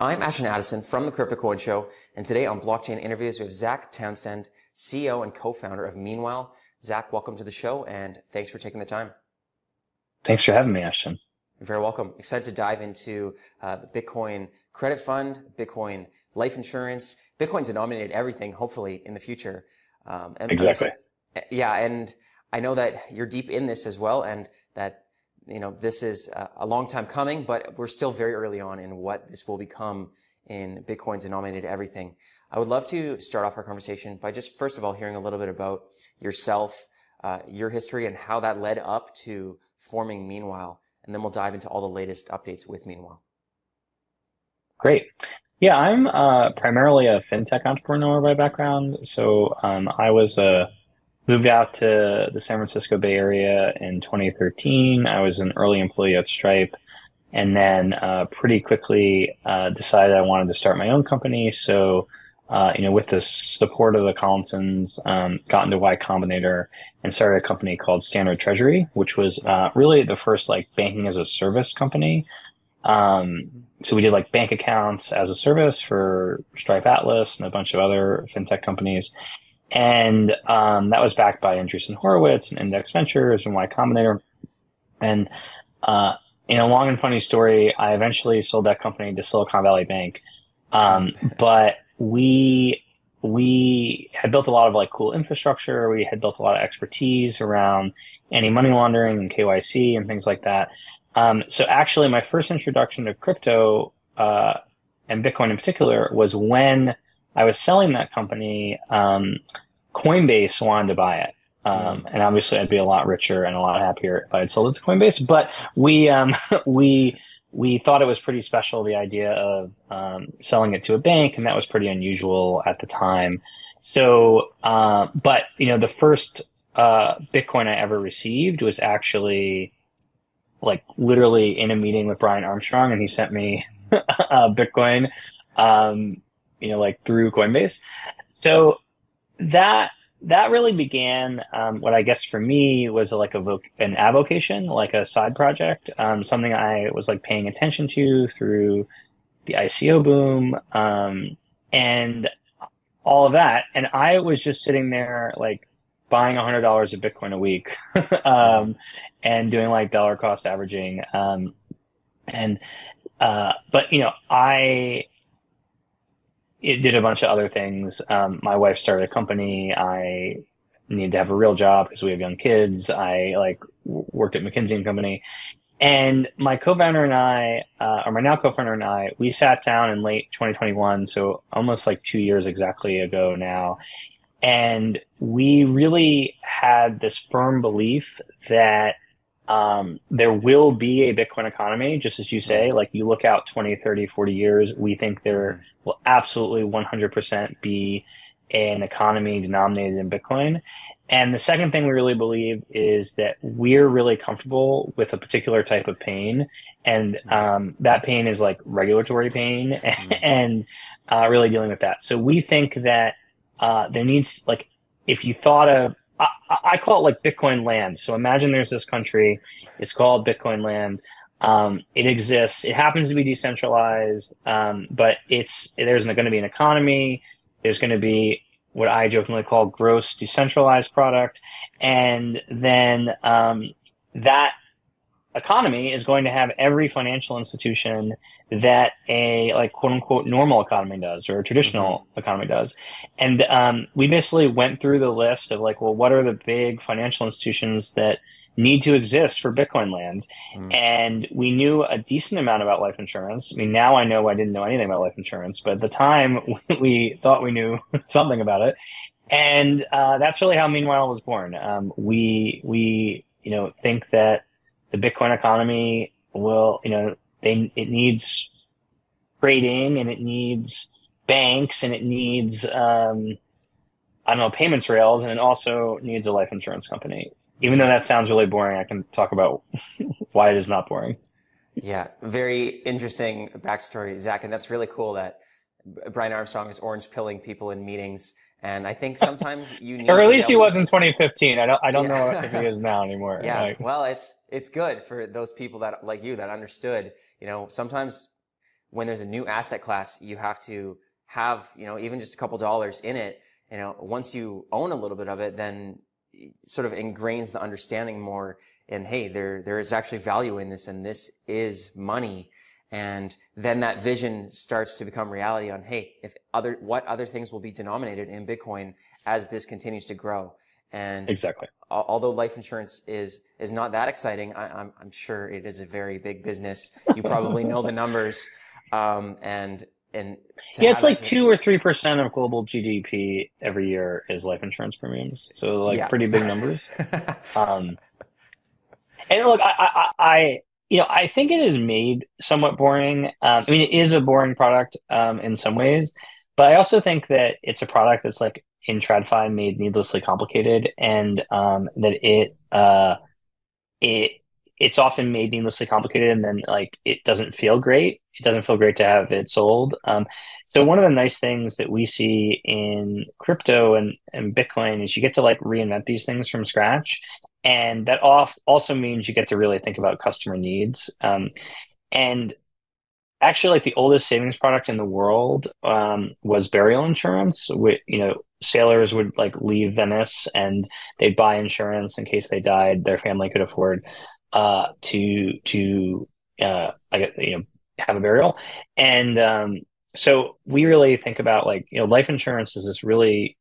I'm Ashton Addison from the Crypto Coin Show, and today on Blockchain Interviews we have Zac Townsend, CEO and co-founder of Meanwhile. Zac, welcome to the show, and thanks for taking the time. Thanks for having me, Ashton. You're very welcome. Excited to dive into the Bitcoin credit fund, Bitcoin life insurance, Bitcoin denominated everything, hopefully, in the future. Exactly. And I know that you're deep in this as well, and that this is a long time coming, but we're still very early on in what this will become in Bitcoin denominated everything. I would love to start off our conversation by just first of all hearing a little bit about yourself, your history, and how that led up to forming Meanwhile, and then we'll dive into all the latest updates with Meanwhile. Great. Yeah, I'm primarily a fintech entrepreneur by background. So I was moved out to the San Francisco Bay Area in 2013. I was an early employee at Stripe, and then pretty quickly decided I wanted to start my own company. So with the support of the Collinsons, got into Y Combinator and started a company called Standard Treasury, which was really the first banking as a service company. So we did bank accounts as a service for Stripe Atlas and a bunch of other fintech companies. And that was backed by Andreessen Horowitz and Index Ventures and Y Combinator. And in a long and funny story, I eventually sold that company to Silicon Valley Bank. But we had built a lot of cool infrastructure. We had built a lot of expertise around anti-money laundering and KYC and things like that. So actually my first introduction to crypto and Bitcoin in particular was when I was selling that company. Coinbase wanted to buy it. And obviously I'd be a lot richer and a lot happier if I had sold it to Coinbase. But we thought it was pretty special, the idea of selling it to a bank, and that was pretty unusual at the time. So, but the first Bitcoin I ever received was actually literally in a meeting with Brian Armstrong, and he sent me Bitcoin, through Coinbase. So that really began what I guess for me was an avocation, like a side project, something I was paying attention to through the ICO boom, and all of that. And I was just sitting there buying $100 of Bitcoin a week, and doing dollar cost averaging. But I did a bunch of other things. My wife started a company. I needed to have a real job because we have young kids. I worked at McKinsey and Company. And my co-founder and I, or my now co-founder and I, we sat down in late 2021, so almost 2 years exactly ago now. And we really had this firm belief that there will be a Bitcoin economy, just as you say. You look out 20, 30, 40 years, we think there will absolutely 100% be an economy denominated in Bitcoin. And the second thing we really believe is that we're really comfortable with a particular type of pain. And that pain is regulatory pain and really dealing with that. So we think that there needs, if you thought of, I call it Bitcoin land. So imagine there's this country, it's called Bitcoin land. It exists. It happens to be decentralized, but there's going to be an economy. There's going to be what I jokingly call gross decentralized product. And then that economy is going to have every financial institution that a quote unquote normal economy does, or a traditional economy does. And we basically went through the list of well, what are the big financial institutions that need to exist for Bitcoin land? And we knew a decent amount about life insurance. I mean, now I know I didn't know anything about life insurance, but at the time we thought we knew something about it. And that's really how Meanwhile was born. We think that the Bitcoin economy will, it needs trading, and it needs banks, and it needs, payments rails, and it also needs a life insurance company. Even though that sounds really boring, I can talk about why it is not boring. Yeah, very interesting backstory, Zac, and that's really cool that Brian Armstrong is orange pilling people in meetings. And I think sometimes you need or at least he was in 2015. I don't know if he is now anymore. Yeah. Well, it's good for those people that like you that understood, sometimes when there's a new asset class, you have to have, even just a couple dollars in it. Once you own a little bit of it, then it sort of ingrains the understanding more in, hey, there is actually value in this, and this is money. And then that vision starts to become reality on, hey, what other things will be denominated in Bitcoin as this continues to grow. And exactly. Although life insurance is not that exciting, I'm sure it is a very big business. You probably know the numbers, and yeah, it's like 2 or 3% of global GDP every year is life insurance premiums. So like pretty big numbers. And look, I think it is made somewhat boring. I mean, it is a boring product in some ways, but I also think that it's a product that's like in TradFi made needlessly complicated, and that it's often made needlessly complicated, and then like it doesn't feel great. It doesn't feel great to have it sold. So one of the nice things that we see in crypto and Bitcoin is you get to like reinvent these things from scratch. And that also means you get to really think about customer needs. And actually, like the oldest savings product in the world was burial insurance. Sailors would like leave Venice and they'd buy insurance in case they died. Their family could afford to have a burial. And so we really think about like, life insurance is this really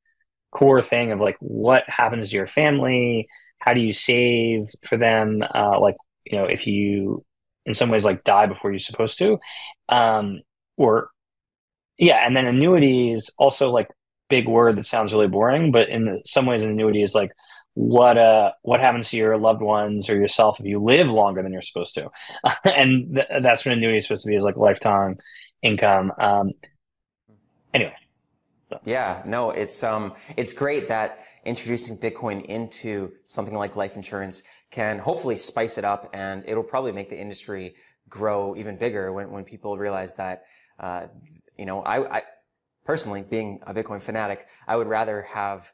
core thing of like what happens to your family, how do you save for them, if you in some ways like die before you're supposed to, and then annuities also like big word that sounds really boring, but in some ways an annuity is like what happens to your loved ones or yourself if you live longer than you're supposed to. And that's what annuity is supposed to be, is like lifetime income. Anyway. Yeah, no, it's great that introducing Bitcoin into something like life insurance can hopefully spice it up, and it'll probably make the industry grow even bigger when people realize that, I personally, being a Bitcoin fanatic, I would rather have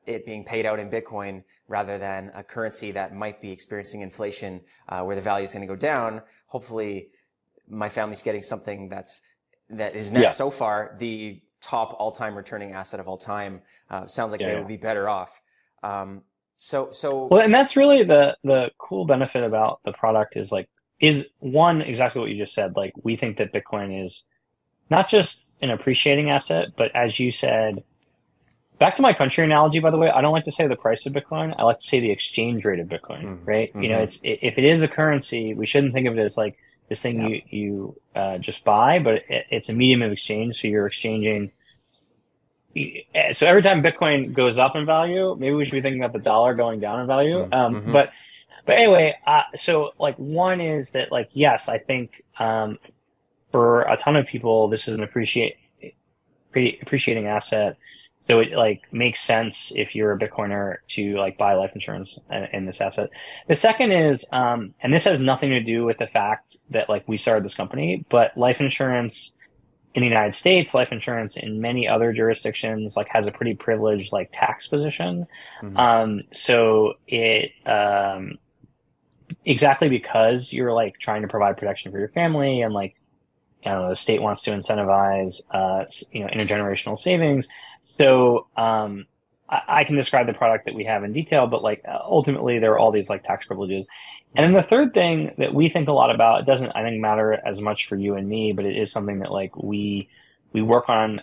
it being paid out in Bitcoin rather than a currency that might be experiencing inflation, where the value is going to go down. Hopefully my family's getting something that is now so far the top all-time returning asset of all time. Sounds like they would be better off. Well, and that's really the cool benefit about the product is one, exactly what you just said. Like, we think that Bitcoin is not just an appreciating asset, but as you said, back to my country analogy, by the way, I don't like to say the price of Bitcoin. I like to say the exchange rate of Bitcoin, right? Mm-hmm. If it is a currency, we shouldn't think of it as like this thing you just buy, but it's a medium of exchange. So you're exchanging. So every time Bitcoin goes up in value, maybe we should be thinking about the dollar going down in value. Mm-hmm. But anyway, so like one is that like, yes, I think for a ton of people, this is an appreciating asset. So it like makes sense if you're a Bitcoiner to like buy life insurance in this asset. The second is, and this has nothing to do with the fact that like we started this company, but life insurance in the United States, life insurance in many other jurisdictions like has a pretty privileged like tax position. Mm-hmm. So it exactly because you're like trying to provide protection for your family, and like, the state wants to incentivize, intergenerational savings. So I can describe the product that we have in detail, but like ultimately there are all these like tax privileges. And then the third thing that we think a lot about, it doesn't, I think, matter as much for you and me, but it is something that like we work on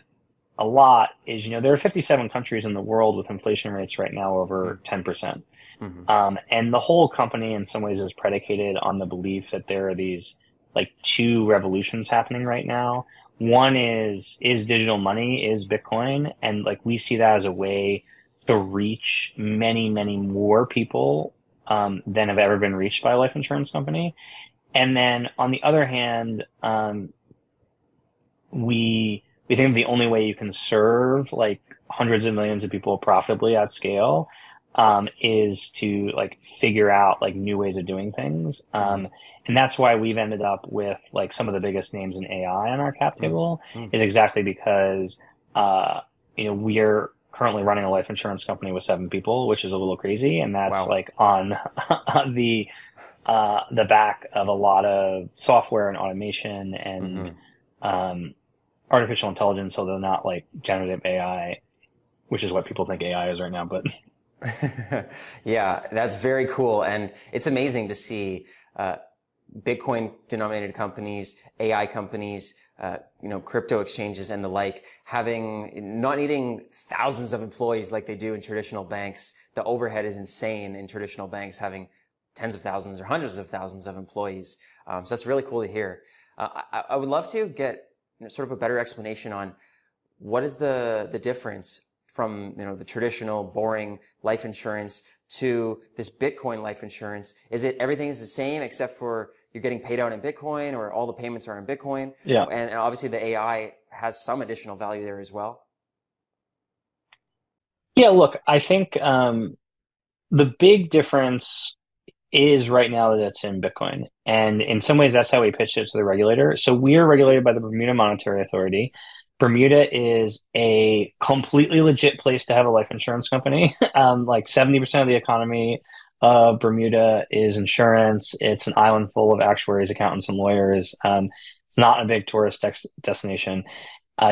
a lot, is, there are 57 countries in the world with inflation rates right now over 10%. Mm-hmm. And the whole company in some ways is predicated on the belief that there are these like two revolutions happening right now. One is digital money, is Bitcoin. And like we see that as a way to reach many, many more people than have ever been reached by a life insurance company. And then on the other hand, we think the only way you can serve like hundreds of millions of people profitably at scale is to like figure out like new ways of doing things. And that's why we've ended up with like some of the biggest names in AI on our cap table, is exactly because, we're currently running a life insurance company with 7 people, which is a little crazy. And that's like on the back of a lot of software and automation and artificial intelligence, although not like generative AI, which is what people think AI is right now. But yeah, that's very cool. And it's amazing to see Bitcoin denominated companies, AI companies, crypto exchanges and the like, not needing thousands of employees like they do in traditional banks. The overhead is insane in traditional banks, having tens of thousands or hundreds of thousands of employees. So that's really cool to hear. I would love to get sort of a better explanation on what is the difference from the traditional boring life insurance to this Bitcoin life insurance. Is it everything is the same except for you're getting paid out in Bitcoin, or all the payments are in Bitcoin? yeah. And obviously the AI has some additional value there as well. Yeah, look, I think the big difference is right now that it's in Bitcoin. And in some ways, that's how we pitched it to the regulator. So we are regulated by the Bermuda Monetary Authority. Bermuda is a completely legit place to have a life insurance company. Like 70% of the economy of Bermuda is insurance. It's an island full of actuaries, accountants, and lawyers. Not a big tourist destination.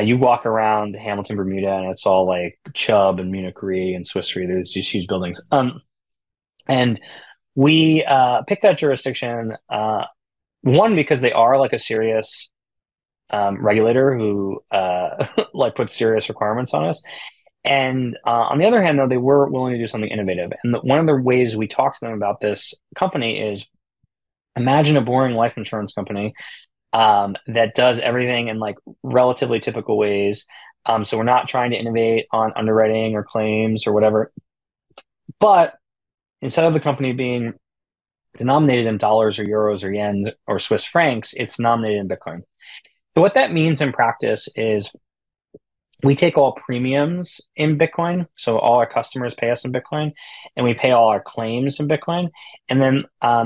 You walk around Hamilton, Bermuda, and it's all like Chubb and Munich Re and Swiss Re. There's just huge buildings. And we picked that jurisdiction, one, because they are like a serious regulator who like puts serious requirements on us. And on the other hand, though, they were willing to do something innovative. And one of the ways we talked to them about this company is, imagine a boring life insurance company that does everything in like relatively typical ways. So we're not trying to innovate on underwriting or claims or whatever. But instead of the company being denominated in dollars or euros or yen or Swiss francs, it's denominated in Bitcoin. So what that means in practice is we take all premiums in Bitcoin. So all our customers pay us in Bitcoin, and we pay all our claims in Bitcoin. And then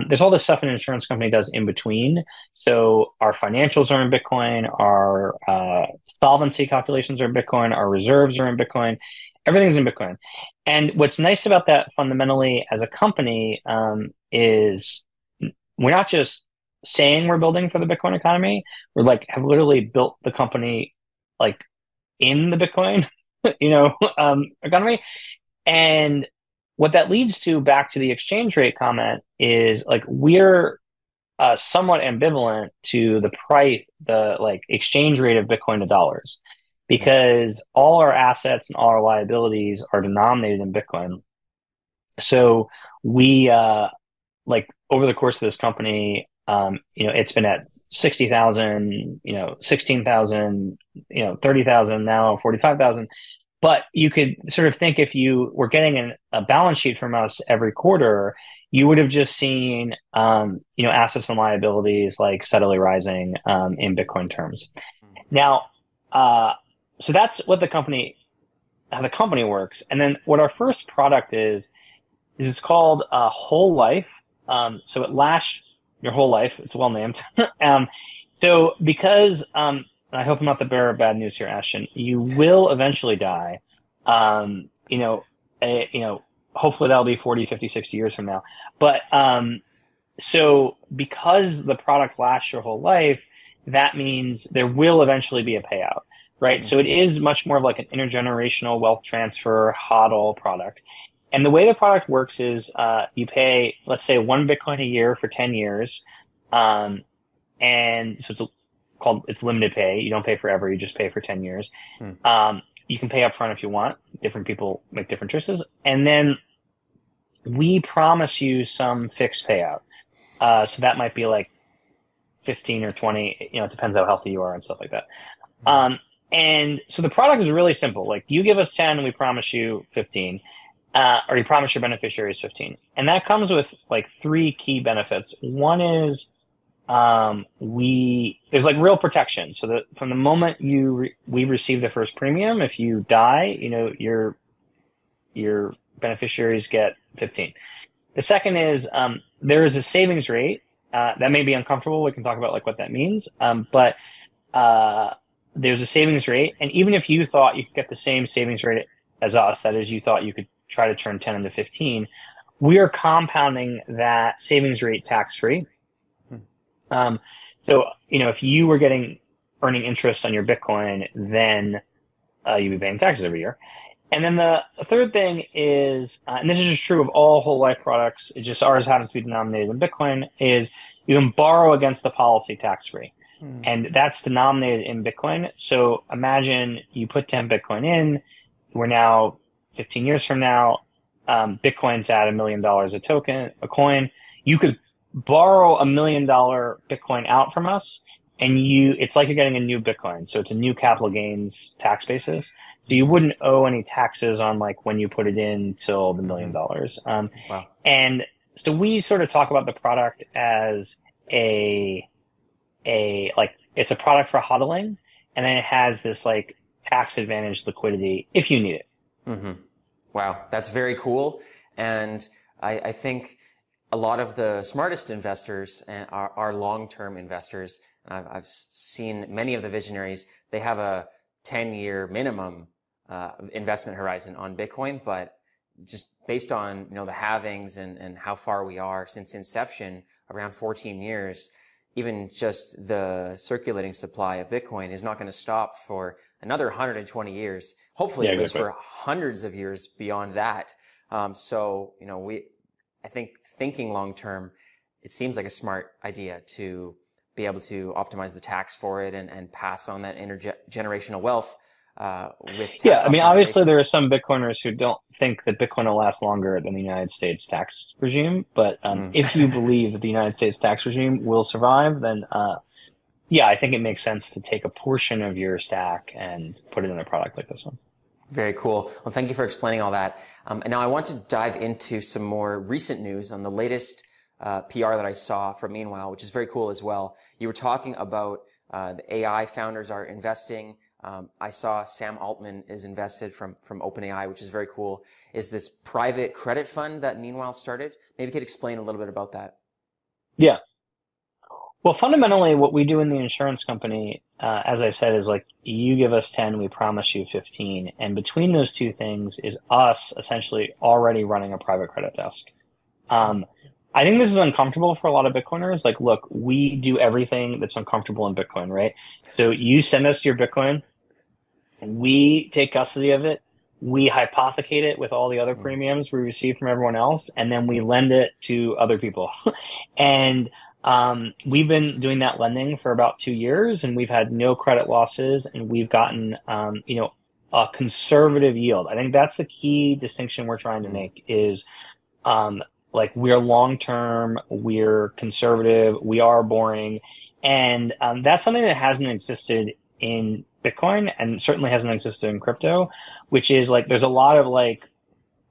there's all this stuff an insurance company does in between. So our financials are in Bitcoin, our solvency calculations are in Bitcoin, our reserves are in Bitcoin, everything's in Bitcoin. And what's nice about that fundamentally as a company is we're not just saying we're building for the Bitcoin economy. We're like have literally built the company like in the Bitcoin, economy. And what that leads to, back to the exchange rate comment, is like we're somewhat ambivalent to the like exchange rate of Bitcoin to dollars, because all our assets and all our liabilities are denominated in Bitcoin. So we like over the course of this company, it's been at 60,000, 16,000, 30,000, now 45,000. But you could sort of think, if you were getting a balance sheet from us every quarter, you would have just seen, assets and liabilities like steadily rising in Bitcoin terms. Now, so that's what how the company works. And then what our first product is it's called Whole Life. So it lasts your whole life. It's well named. So because, and I hope I'm not the bearer of bad news here, Ashton, you will eventually die. Hopefully that'll be 40, 50, 60 years from now. But so because the product lasts your whole life, that means there will eventually be a payout, right? Mm-hmm. So it is much more of like an intergenerational wealth transfer HODL product. And the way the product works is you pay, let's say, 1 Bitcoin a year for 10 years. And so it's limited pay. You don't pay forever. You just pay for 10 years. You can pay upfront if you want. Different people make different choices. And then we promise you some fixed payout. So that might be like 15 or 20, it depends how healthy you are and stuff like that. And so the product is really simple. Like, you give us 10 and we promise you 15. Or you promise your beneficiaries 15. And that comes with like 3 key benefits. One is there's like real protection. So that from the moment we receive the first premium, if you die, your beneficiaries get 15. The second is there is a savings rate that may be uncomfortable. We can talk about like what that means. But there's a savings rate, and even if you thought you could get the same savings rate as us, that is, you thought you could try to turn 10 into 15, we are compounding that savings rate tax-free. So, if you were getting earning interest on your Bitcoin, then you'd be paying taxes every year. And then the third thing is, and this is just true of all whole life products, it just ours happens to be denominated in Bitcoin, is you can borrow against the policy tax-free. And that's denominated in Bitcoin. So imagine you put 10 Bitcoin in, we're now 15 years from now, Bitcoin's at $1 million a coin. You could borrow $1 million Bitcoin out from us, and it's like you're getting a new Bitcoin. So it's a new capital gains tax basis. So you wouldn't owe any taxes on like when you put it in till the $1 million. Wow. And so we sort of talk about the product as it's a product for hodling, and then it has this like tax advantage liquidity if you need it. Mm-hmm. Wow, that's very cool. And I think a lot of the smartest investors are long-term investors. I've seen many of the visionaries, they have a 10-year minimum investment horizon on Bitcoin, but just based on the halvings and how far we are since inception, around 14 years, even just the circulating supply of Bitcoin is not going to stop for another 120 years. Hopefully, at least for hundreds of years beyond that. So, I think thinking long term, it seems like a smart idea to be able to optimize the tax for it and pass on that intergenerational wealth with tax Yeah, I mean, obviously optimization. there are some Bitcoiners who don't think that Bitcoin will last longer than the United States tax regime. But if you believe that the United States tax regime will survive, then yeah, I think it makes sense to take a portion of your stack and put it in a product like this one. Very cool. Well, thank you for explaining all that. And now I want to dive into some more recent news on the latest PR that I saw from Meanwhile, which is very cool as well. You were talking about the AI founders are investing. I saw Sam Altman is invested from OpenAI, which is very cool. Is this private credit fund that Meanwhile started? Maybe you could explain a little bit about that. Yeah. Well, fundamentally, what we do in the insurance company, as I said, is like you give us 10, we promise you 15. And between those two things is us essentially already running a private credit desk. I think this is uncomfortable for a lot of Bitcoiners. Like, look, we do everything that's uncomfortable in Bitcoin, right? So you send us your Bitcoin, we take custody of it, we hypothecate it with all the other premiums we receive from everyone else, and then we lend it to other people. And we've been doing that lending for about 2 years, and we've had no credit losses, and we've gotten a conservative yield. I think that's the key distinction we're trying to make is like we're long-term, we're conservative, we are boring. And that's something that hasn't existed in Bitcoin and certainly hasn't existed in crypto, which is like there's a lot of like,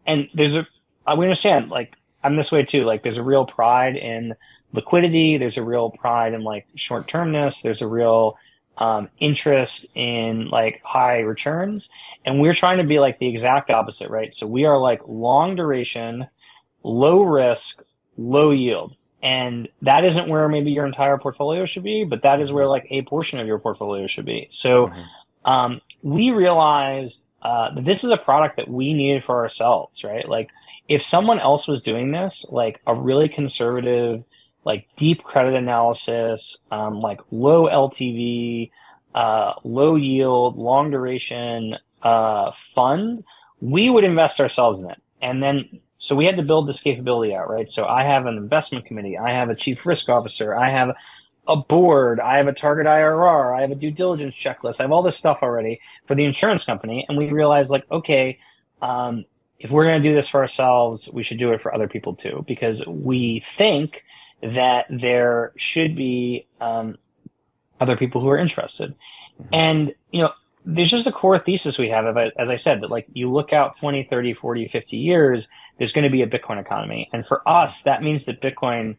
and we understand, like I'm this way too, like there's a real pride in liquidity, there's a real pride in like short-termness, there's a real interest in like high returns. And we're trying to be like the exact opposite, right? So we are like long duration, low risk, low yield. And that isn't where maybe your entire portfolio should be, but that is where like a portion of your portfolio should be. So we realized that this is a product that we needed for ourselves, right? Like if someone else was doing this, like a really conservative, like deep credit analysis, like low LTV, low yield, long duration fund, we would invest ourselves in it. And then so we had to build this capability out, right? So I have an investment committee, I have a chief risk officer, I have a board, I have a target IRR, I have a due diligence checklist, I have all this stuff already for the insurance company. And we realized like, okay, if we're going to do this for ourselves, we should do it for other people too, because we think that there should be other people who are interested. And, there's just a core thesis we have of it, as I said, that like you look out 20, 30, 40, 50 years, there's going to be a Bitcoin economy. And for us, that means that Bitcoin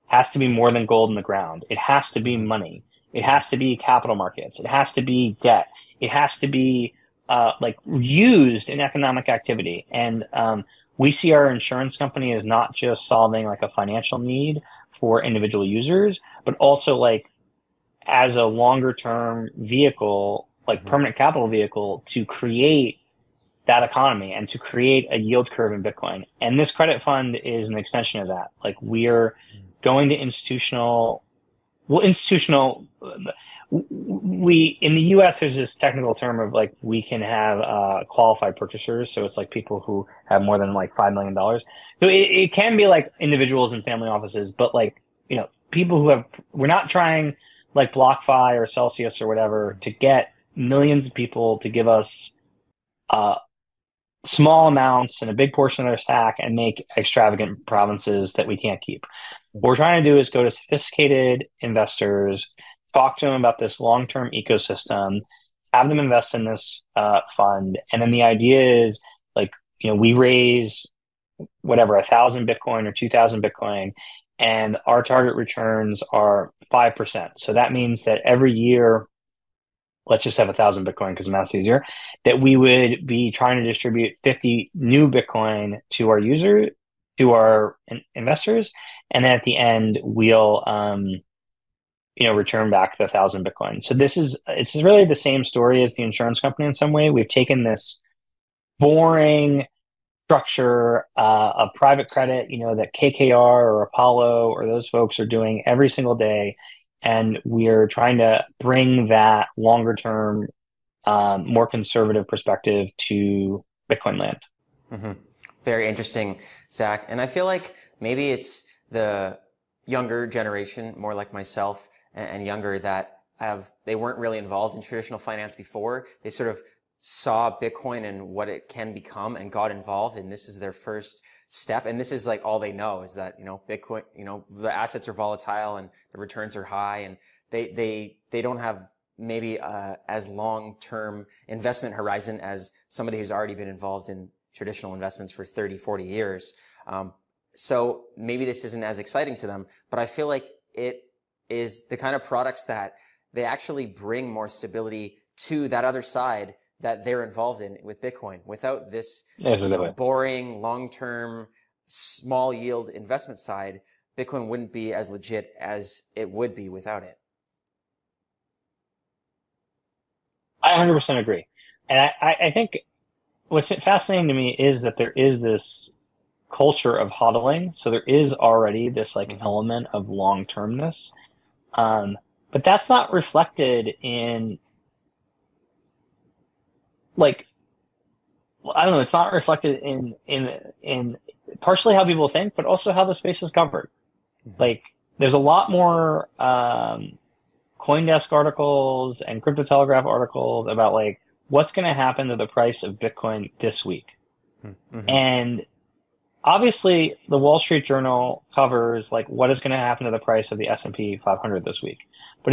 has to be more than gold in the ground. It has to be money. It has to be capital markets. It has to be debt. It has to be like used in economic activity. And we see our insurance company as not just solving like a financial need for individual users, but also like as a longer term vehicle, like permanent capital vehicle to create that economy and to create a yield curve in Bitcoin. And this credit fund is an extension of that. Like we're going to we we in the US there's this technical term of like we can have qualified purchasers, so it's like people who have more than like $5 million. So it can be like individuals and family offices, but like people who have, we're not trying like BlockFi or Celsius or whatever to get millions of people to give us small amounts and a big portion of their stack and make extravagant provinces that we can't keep. What we're trying to do is go to sophisticated investors, talk to them about this long-term ecosystem, have them invest in this fund. And then the idea is like, we raise whatever, 1,000 Bitcoin or 2,000 Bitcoin, and our target returns are 5%. So that means that every year, let's just have 1,000 Bitcoin because math's easier, that we would be trying to distribute 50 new Bitcoin to our investors. And then at the end, we'll, return back the 1,000 Bitcoin. So it's really the same story as the insurance company in some way. We've taken this boring structure of private credit, that KKR or Apollo or those folks are doing every single day. And we're trying to bring that longer term, more conservative perspective to Bitcoin land. Mm-hmm. Very interesting, Zach. And I feel like maybe it's the younger generation, more like myself and younger, that they weren't really involved in traditional finance before. They sort of saw Bitcoin and what it can become and got involved, and this is their first step. And this is like all they know is that, Bitcoin, the assets are volatile and the returns are high, and they don't have maybe as long-term investment horizon as somebody who's already been involved in traditional investments for 30, 40 years. So maybe this isn't as exciting to them, but I feel like it is the kind of products that they actually bring more stability to that other side that they're involved in with Bitcoin. Without this boring, long-term, small yield investment side, Bitcoin wouldn't be as legit as it would be without it. I 100% agree. And I think what's fascinating to me is that there is this culture of hodling. So there is already this like element of long-termness. But that's not reflected in like, I don't know, it's not reflected in partially how people think, but also how the space is covered. Like there's a lot more CoinDesk articles and Crypto Telegraph articles about like what's going to happen to the price of Bitcoin this week. And obviously the Wall Street Journal covers like what is going to happen to the price of the S&P 500 this week. But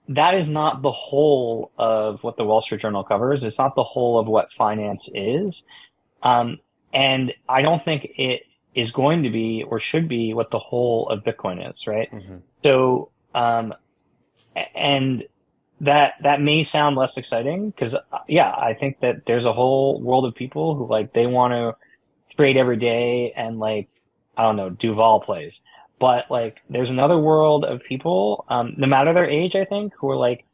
that is not the whole of what the Wall Street Journal covers. It's not the whole of what finance is. And I don't think it is going to be or should be what the whole of Bitcoin is, right? So, and that may sound less exciting because, I think that there's a whole world of people who like, they want to trade every day and like, I don't know, do vol plays. But like, there's another world of people, no matter their age, I think, who are like,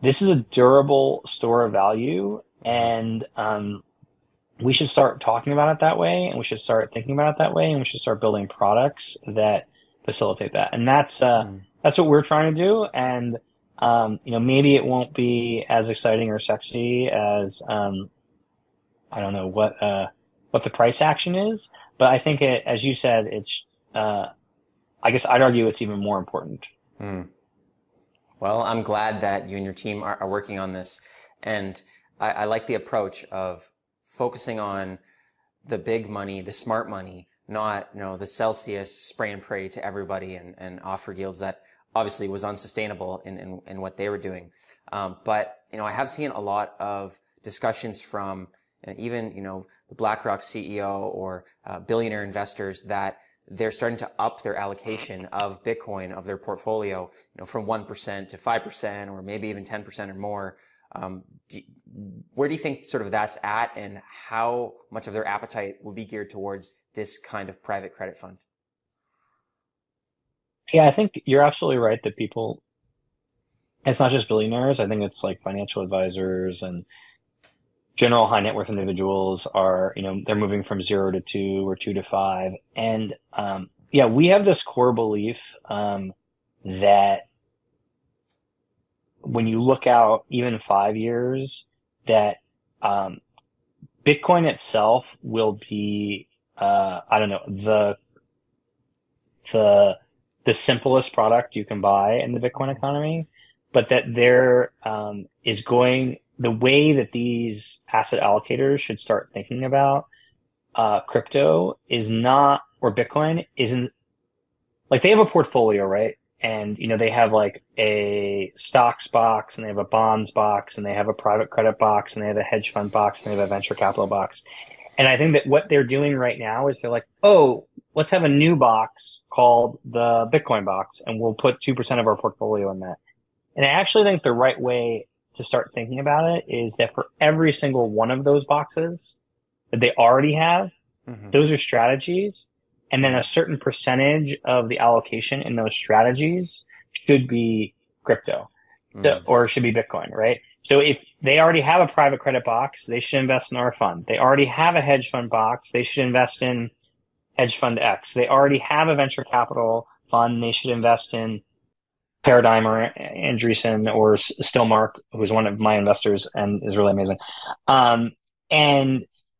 this is a durable store of value, and we should start talking about it that way, and we should start thinking about it that way, and we should start building products that facilitate that. And that's what we're trying to do. And maybe it won't be as exciting or sexy as I don't know what the price action is, but I think as you said, it's I guess I'd argue it's even more important. Well, I'm glad that you and your team are working on this. And I like the approach of focusing on the big money, the smart money, not, the Celsius spray and pray to everybody and offer yields that obviously was unsustainable in what they were doing. But, I have seen a lot of discussions from even, the BlackRock CEO or billionaire investors that they're starting to up their allocation of Bitcoin, of their portfolio, from 1% to 5%, or maybe even 10% or more. Where do you think sort of that's at, and how much of their appetite will be geared towards this kind of private credit fund? Yeah, I think you're absolutely right that it's not just billionaires. I think it's like financial advisors and general high net worth individuals are, they're moving from 0 to 2 or 2 to 5. And, we have this core belief, that when you look out even 5 years, that Bitcoin itself will be, I don't know, the simplest product you can buy in the Bitcoin economy, but that there is going the way that these asset allocators should start thinking about crypto is not, or Bitcoin isn't, like they have a portfolio, right? And they have like a stocks box, and they have a bonds box, and they have a private credit box, and they have a hedge fund box, and they have a venture capital box. And I think that what they're doing right now is they're like, oh, let's have a new box called the Bitcoin box, and we'll put 2% of our portfolio in that. And I actually think the right way to start thinking about it is that for every single one of those boxes that they already have, those are strategies. And then a certain percentage of the allocation in those strategies should be crypto, or should be Bitcoin, right? So if they already have a private credit box, they should invest in our fund. They already have a hedge fund box, they should invest in hedge fund X. They already have a venture capital fund, they should invest in Paradigm or Andreessen or Stillmark, who's one of my investors and is really amazing.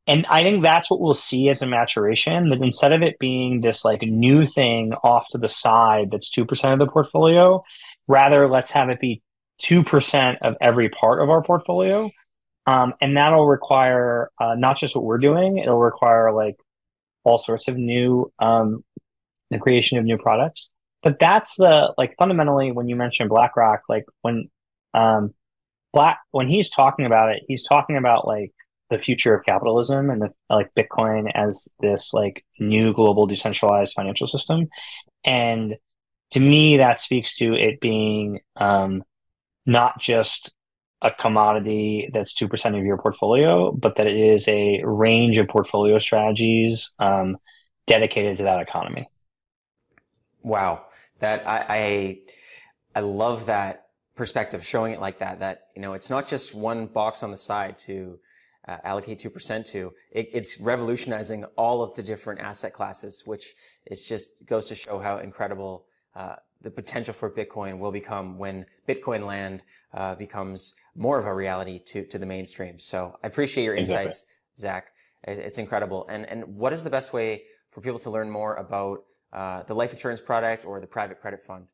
And I think that's what we'll see as a maturation, that instead of it being this like new thing off to the side that's 2% of the portfolio, rather let's have it be 2% of every part of our portfolio. And that'll require not just what we're doing, it'll require like all sorts of new, the creation of new products. But that's like fundamentally when you mention BlackRock, like when he's talking about it, he's talking about like the future of capitalism and like Bitcoin as this like new global decentralized financial system. And to me, that speaks to it being not just a commodity that's 2% of your portfolio, but that it is a range of portfolio strategies dedicated to that economy. Wow, that I love that perspective, showing it like that. That it's not just one box on the side to allocate 2% to. It's revolutionizing all of the different asset classes, which is just goes to show how incredible the potential for Bitcoin will become when Bitcoin land becomes more of a reality to the mainstream. So I appreciate your insights, Zach. It's incredible. And what is the best way for people to learn more about the life insurance product or the private credit fund?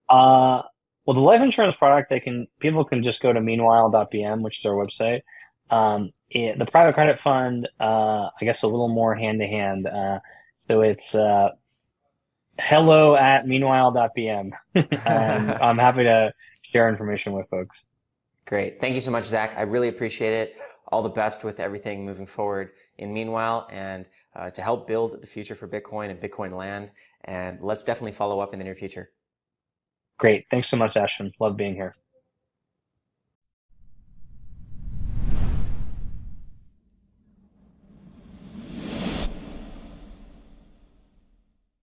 Well, the life insurance product, people can just go to meanwhile.bm, which is our website. The private credit fund, I guess a little more hand to hand. So it's hello@meanwhile.bm. And I'm happy to share information with folks. Great. Thank you so much, Zach. I really appreciate it. All the best with everything moving forward in Meanwhile, and to help build the future for Bitcoin and Bitcoin land. And let's definitely follow up in the near future. Great. Thanks so much, Ashton. Love being here.